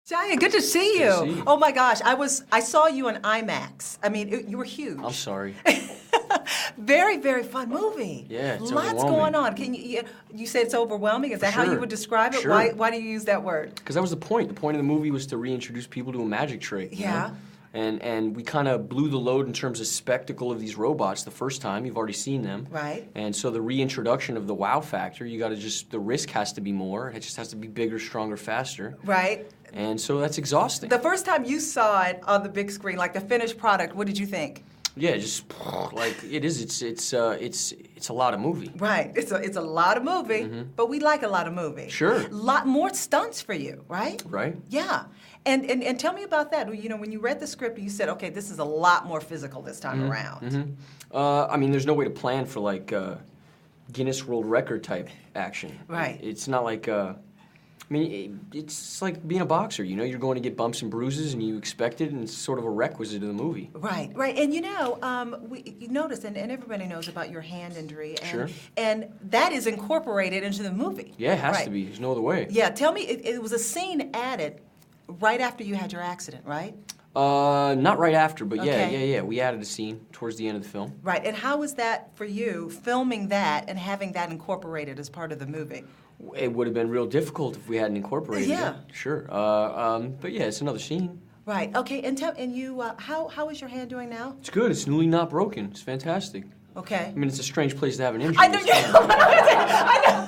Shia, good to see you. Good to see you. Oh my gosh, I saw you on IMAX. I mean, you were huge. I'm sorry. Very, very fun movie. Yeah, it's Lots overwhelming. going on. Can you said it's overwhelming? Is that how you Sure. would describe it? Sure. Why do you use that word? Because that was the point. The point of the movie was to reintroduce people to a magic trick. You Yeah. know? And we kind of blew the load in terms of spectacle of these robots the first time. You've already seen them. Right. And so the reintroduction of the wow factor, the risk has to be more. It just has to be bigger, stronger, faster. Right. And so that's exhausting. The first time you saw it on the big screen, like the finished product, what did you think? Yeah, just like it is. It's a lot of movie. Right. It's a lot of movie, but we like a lot of movie. Sure. Lot more stunts for you, right? Right. Yeah. And tell me about that. You know, when you read the script, you said, okay, this is a lot more physical this time around. I mean, there's no way to plan for like Guinness World Record type action. Right. It's not like. I mean, it's like being a boxer. You know, you're going to get bumps and bruises, and you expect it, and it's sort of a requisite of the movie. Right, right. And you know, you notice, and everybody knows about your hand injury, and, Sure. and that is incorporated into the movie. Yeah, it has Right. to be. There's no other way. Yeah, tell me, it was a scene added right after you had your accident, right? Not right after, but Okay. yeah. We added a scene towards the end of the film. Right, and how was that for you, filming that and having that incorporated as part of the movie? It would have been real difficult if we hadn't incorporated Yeah. it. Sure. But yeah, it's another scene. Right, okay, and you, how is your hand doing now? It's good. It's newly not broken. It's fantastic. Okay. I mean, it's a strange place to have an injury. I know, It's yeah. fine. I know.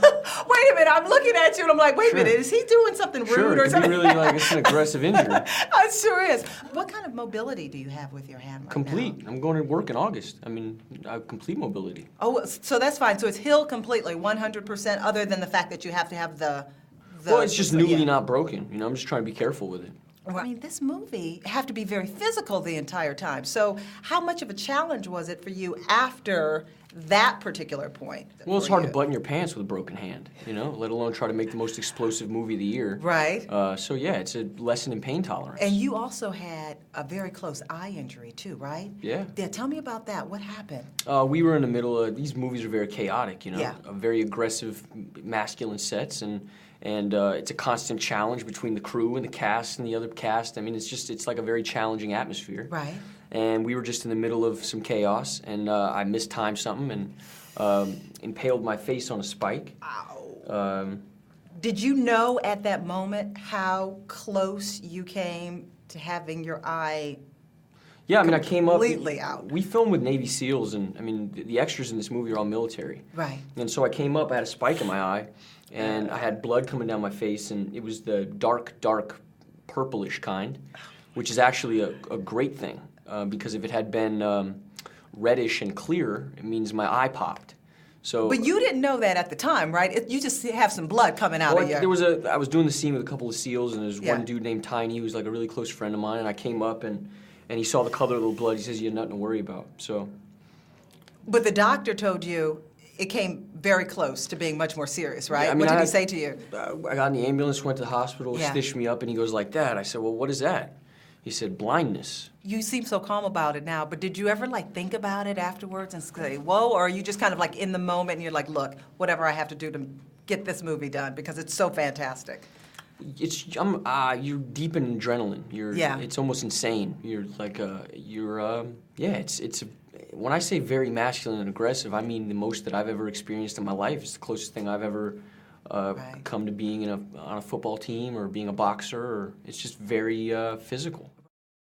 Wait a minute, I'm looking at you and I'm like, wait Sure. a minute, is he doing something rude Sure, or it could be something? really like it's an aggressive injury. It sure is. What kind of mobility do you have with your hand right Complete. now? I'm going to work in August. I mean, I have complete mobility. Oh, so that's fine. So it's healed completely, 100%, other than the fact that you have to have the Well, it's just newly yeah. not broken. You know, I'm just trying to be careful with it. I mean, this movie have to be very physical the entire time. So how much of a challenge was it for you after that particular point? Well, it's for hard you? to button your pants with a broken hand, you know, let alone try to make the most explosive movie of the year. Right. So yeah, it's a lesson in pain tolerance. And you also had a very close eye injury too, right? Yeah. Yeah, tell me about that. What happened? We were in the middle of, these movies are very chaotic, you know, Yeah. very aggressive masculine sets, and it's a constant challenge between the crew and the cast and the other cast. I mean, it's like a very challenging atmosphere. Right. And we were just in the middle of some chaos, and I mistimed something and impaled my face on a spike. Ow. Did you know at that moment how close you came to having your eye? Yeah, I mean, I came up. Completely out. We filmed with Navy SEALs, and I mean, the extras in this movie are all military. Right. And so I came up, I had a spike in my eye, and I had blood coming down my face, and it was the dark purplish kind, which is actually a great thing, because if it had been reddish and clear, it means my eye popped. So. But you didn't know that at the time, right? You just have some blood coming out Well, of you. I was doing the scene with a couple of SEALs, and there's Yeah. one dude named Tiny who was like a really close friend of mine, and I came up and he saw the color of the blood. He says, "You have nothing to worry about." So. But the doctor told you it came very close to being much more serious, right? Yeah, I mean, what did I he had- say to you? I got in the ambulance, went to the hospital, Yeah. stitched me up, and he goes like that. I said, "Well, what is that?" He said, "Blindness." You seem so calm about it now, but did you ever like think about it afterwards and say, whoa, or are you just kind of like in the moment and you're like, look, whatever I have to do to get this movie done because it's so fantastic? You're deep in adrenaline. Yeah. It's almost insane. You're like, when I say very masculine and aggressive, I mean the most that I've ever experienced in my life. It's the closest thing I've ever Right. come to being on a football team or being a boxer. Or it's just very physical.